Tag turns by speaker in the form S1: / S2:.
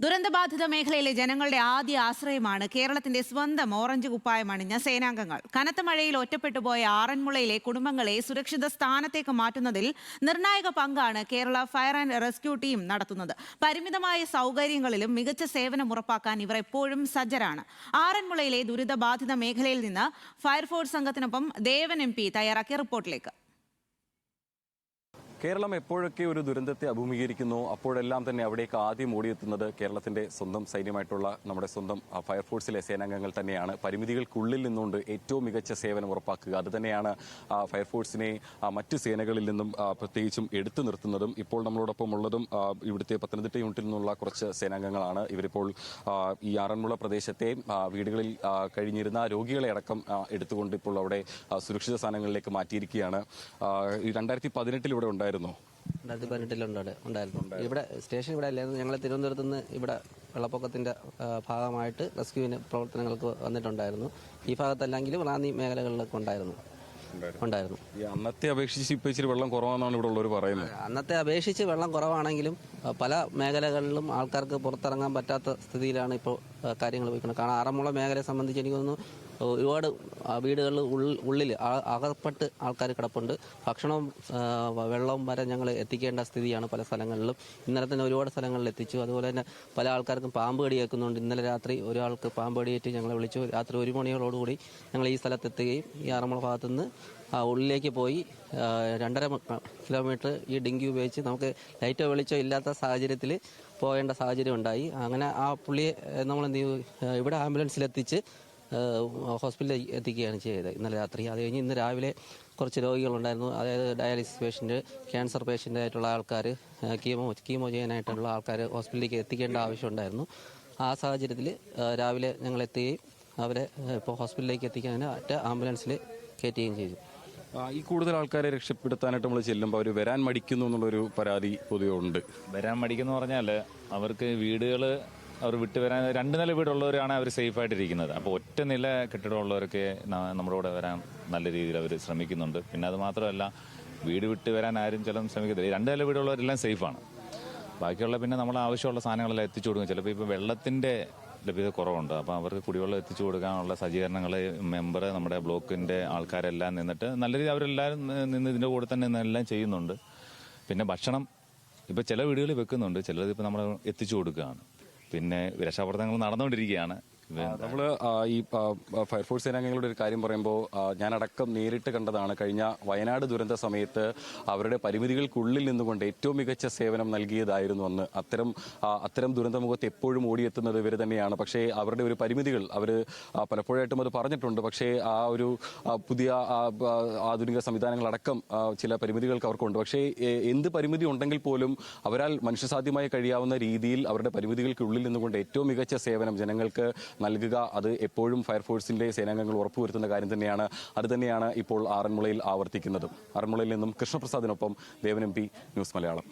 S1: ദുരന്തബാധിത മേഖലയിലെ ജനങ്ങളുടെ ആദ്യ ആശ്രയമാണ് കേരളത്തിന്റെ സ്വന്തം ഓറഞ്ച് കുപ്പായമണിഞ്ഞ സേനാംഗങ്ങൾ. കനത്ത മഴയിൽ ഒറ്റപ്പെട്ടുപോയ ആറന്മുളയിലെ കുടുംബങ്ങളെ സുരക്ഷിത സ്ഥാനത്തേക്ക് മാറ്റുന്നതിൽ നിർണായക പങ്കാണ് Kerala fire and rescue team നടത്തുന്നത്. പരിമിതമായ സൗകര്യങ്ങളിലും മികച്ച സേവനം ഉറപ്പാക്കാൻ ഇവർ എപ്പോഴും സജ്ജരാണ്. ആറന്മുളയിലെ ദുരിതബാധിത മേഖലയിൽ നിന്ന് ഫയർഫോഴ്സ് സംഘത്തിനൊപ്പം ദേവൻ MP തയ്യാറാക്കിയ റിപ്പോർട്ടിലേക്ക്.
S2: കേരളം എപ്പോഴൊക്കെ ഒരു ദുരന്തത്തെ അഭിമുഖീകരിക്കുന്നു അപ്പോഴെല്ലാം തന്നെ അവിടേക്ക് ആദ്യം ഓടിയെത്തുന്നത് കേരളത്തിന്റെ സ്വന്തം സൈന്യമായിട്ടുള്ള നമ്മുടെ സ്വന്തം ഫയർഫോഴ്സിലെ സേനാംഗങ്ങൾ തന്നെയാണ്. പരിമിതികൾക്കുള്ളിൽ നിന്നുകൊണ്ട് ഏറ്റവും മികച്ച സേവനം ഉറപ്പാക്കുക, അത് തന്നെയാണ് ഫയർഫോഴ്സിനെ മറ്റ് സേനകളിൽ നിന്നും പ്രത്യേകിച്ചും എടുത്തു നിർത്തുന്നതും. ഇപ്പോൾ നമ്മളോടൊപ്പം ഉള്ളതും ഇവിടുത്തെ പത്തനംതിട്ട യൂണിറ്റിൽ നിന്നുള്ള കുറച്ച് സേനാംഗങ്ങളാണ്. ഇവരിപ്പോൾ ഈ ആറന്മുള പ്രദേശത്തെ വീടുകളിൽ കഴിഞ്ഞിരുന്ന രോഗികളെ അടക്കം എടുത്തുകൊണ്ട് ഇപ്പോൾ അവിടെ സുരക്ഷിത സ്ഥാനങ്ങളിലേക്ക് മാറ്റിയിരിക്കുകയാണ്. 2018 ഇവിടെ ഉണ്ടായിരുന്നു.
S3: 2018 ഇവിടെ സ്റ്റേഷൻ ഇവിടെ അല്ലായിരുന്നു. ഞങ്ങൾ തിരുവനന്തപുരത്ത് നിന്ന് ഇവിടെ വെള്ളപ്പൊക്കത്തിന്റെ ഭാഗമായിട്ട് റെസ്ക്യൂവിന് പ്രവർത്തനങ്ങൾക്ക് വന്നിട്ടുണ്ടായിരുന്നു. ഈ ഭാഗത്തല്ലെങ്കിലും റാന്നി മേഖലകളിലൊക്കെ ഉണ്ടായിരുന്നു.
S2: അന്നത്തെ അപേക്ഷിച്ച് ഇപ്പൊ ഇച്ചിരി വെള്ളം കുറവാണെന്നാണ് ഇവിടെ ഉള്ളവർ പറയുന്നത്.
S3: അന്നത്തെ അപേക്ഷിച്ച് വെള്ളം കുറവാണെങ്കിലും പല മേഖലകളിലും ആൾക്കാർക്ക് പുറത്തിറങ്ങാൻ പറ്റാത്ത സ്ഥിതിയിലാണ് ഇപ്പോൾ കാര്യങ്ങൾ പോയിക്കുന്നത്. കാരണം ആറന്മുള മേഖലയെ സംബന്ധിച്ച് എനിക്ക് തോന്നുന്നു ഒരുപാട് വീടുകളിൽ ഉള്ളിൽ അകപ്പെട്ട് ആൾക്കാർ കിടപ്പുണ്ട്. ഭക്ഷണവും വെള്ളവും വരെ ഞങ്ങൾ എത്തിക്കേണ്ട സ്ഥിതിയാണ് പല സ്ഥലങ്ങളിലും. ഇന്നലെ തന്നെ ഒരുപാട് സ്ഥലങ്ങളിൽ എത്തിച്ചു. അതുപോലെ തന്നെ പല ആൾക്കാർക്കും പാമ്പ് കടിയേക്കുന്നുണ്ട്. ഇന്നലെ രാത്രി ഒരാൾക്ക് പാമ്പ് കടിയേറ്റ് ഞങ്ങളെ വിളിച്ചു. രാത്രി 1 മണിയോടുകൂടി ഞങ്ങൾ ഈ സ്ഥലത്തെത്തുകയും ഈ ആറന്മുള ഭാഗത്തുനിന്ന് ഉള്ളിലേക്ക് പോയി 2.5 കിലോമീറ്റർ ഈ ഡിങ്കി ഉപയോഗിച്ച് നമുക്ക് ലൈറ്റോ വെളിച്ചോ ഇല്ലാത്ത സാഹചര്യത്തിൽ പോകേണ്ട സാഹചര്യം ഉണ്ടായി. അങ്ങനെ ആ പുള്ളിയെ നമ്മൾ ഇവിടെ ആംബുലൻസിലെത്തിച്ച് ഹോസ്പിറ്റലിൽ എത്തിക്കുകയാണ് ചെയ്തത് ഇന്നലെ രാത്രി. അത് കഴിഞ്ഞ് ഇന്ന് രാവിലെ കുറച്ച് രോഗികളുണ്ടായിരുന്നു. അതായത് ഡയാലിസിസ് പേഷ്യൻറ്റ്, ക്യാൻസർ പേഷ്യൻ്റ് ആയിട്ടുള്ള ആൾക്കാർ, കീമോ ചെയ്യാനായിട്ടുള്ള ആൾക്കാർ ഹോസ്പിറ്റലിലേക്ക് എത്തിക്കേണ്ട ആവശ്യമുണ്ടായിരുന്നു. ആ സാഹചര്യത്തിൽ രാവിലെ ഞങ്ങൾ എത്തുകയും അവരെ ഇപ്പോൾ ഹോസ്പിറ്റലിലേക്ക് എത്തിക്കാനായിട്ട് ആംബുലൻസിൽ കയറ്റുകയും ചെയ്തു.
S2: ഈ കൂടുതൽ ആൾക്കാരെ രക്ഷപ്പെടുത്താനായിട്ട് നമ്മൾ ചെല്ലുമ്പോൾ അവർ വരാൻ മടിക്കുന്നു എന്നുള്ളൊരു പരാതി പൊതുവെ ഉണ്ട്.
S4: വരാൻ മടിക്കുന്നു പറഞ്ഞാൽ അവർക്ക് വീടുകൾ അവർ വിട്ടുവരാൻ 2 നില വീടുള്ളവരാണ് അവർ സേഫായിട്ടിരിക്കുന്നത്. അപ്പോൾ ഒറ്റ നില കെട്ടിടമുള്ളവരൊക്കെ നമ്മുടെ കൂടെ വരാൻ നല്ല രീതിയിൽ അവർ ശ്രമിക്കുന്നുണ്ട്. പിന്നെ അത് മാത്രമല്ല, വീട് വിട്ട് വരാൻ ആരും ചിലപ്പോൾ ശ്രമിക്കത്തില്ല. 2 നില വീടുള്ളവരെല്ലാം സേഫാണ്. ബാക്കിയുള്ള പിന്നെ നമ്മൾ ആവശ്യമുള്ള സാധനങ്ങളെല്ലാം എത്തിച്ചു കൊടുക്കും. ചിലപ്പോൾ ഇപ്പോൾ വെള്ളത്തിൻ്റെ ലഭ്യത കുറവുണ്ട്. അപ്പോൾ അവർക്ക് കുടിവെള്ളം എത്തിച്ചു കൊടുക്കാനുള്ള സജ്ജീകരണങ്ങൾ മെമ്പർ, നമ്മുടെ ബ്ലോക്കിൻ്റെ ആൾക്കാരെല്ലാം നിന്നിട്ട് നല്ല രീതിയിൽ അവരെല്ലാവരും നിന്ന് ഇതിൻ്റെ കൂടെ തന്നെ എല്ലാം ചെയ്യുന്നുണ്ട്. പിന്നെ ഭക്ഷണം ഇപ്പോൾ ചില വീടുകളിൽ വെക്കുന്നുണ്ട്, ചിലത് ഇപ്പോൾ നമ്മൾ എത്തിച്ചു കൊടുക്കുകയാണ്. പിന്നെ രക്ഷാപ്രവർത്തനങ്ങൾ നടന്നുകൊണ്ടിരിക്കുകയാണ്.
S2: നമ്മൾ ഈ ഫയർഫോഴ്സ് സേനാംഗങ്ങളുടെ ഒരു കാര്യം പറയുമ്പോൾ ഞാനടക്കം നേരിട്ട് കണ്ടതാണ്. കഴിഞ്ഞ വയനാട് ദുരന്ത സമയത്ത് അവരുടെ പരിമിതികൾക്കുള്ളിൽ നിന്നുകൊണ്ട് ഏറ്റവും മികച്ച സേവനം നൽകിയതായിരുന്നു അന്ന്. അത്തരം ദുരന്തമുഖത്ത് എപ്പോഴും ഓടിയെത്തുന്നത് ഇവർ തന്നെയാണ്. പക്ഷേ അവരുടെ ഒരു പരിമിതികൾ അവർ പലപ്പോഴായിട്ടും അത് പറഞ്ഞിട്ടുണ്ട്. പക്ഷേ ആ ഒരു പുതിയ ആധുനിക സംവിധാനങ്ങളടക്കം ചില പരിമിതികൾക്ക് അവർക്കുണ്ട്. പക്ഷേ എന്ത് പരിമിതി ഉണ്ടെങ്കിൽ പോലും അവരാൽ മനുഷ്യസാധ്യമായി കഴിയാവുന്ന രീതിയിൽ അവരുടെ പരിമിതികൾക്കുള്ളിൽ നിന്നുകൊണ്ട് ഏറ്റവും മികച്ച സേവനം ജനങ്ങൾക്ക് നൽകുക, അത് എപ്പോഴും ഫയർഫോഴ്സിന്റെ സേനാംഗങ്ങൾ ഉറപ്പുവരുത്തുന്ന കാര്യം തന്നെയാണ്. അത് തന്നെയാണ് ഇപ്പോൾ ആറന്മുളയിൽ ആവർത്തിക്കുന്നതും. ആറന്മുളയിൽ നിന്നും കൃഷ്ണപ്രസാദിനൊപ്പം ദേവൻ MP, ന്യൂസ് മലയാളം.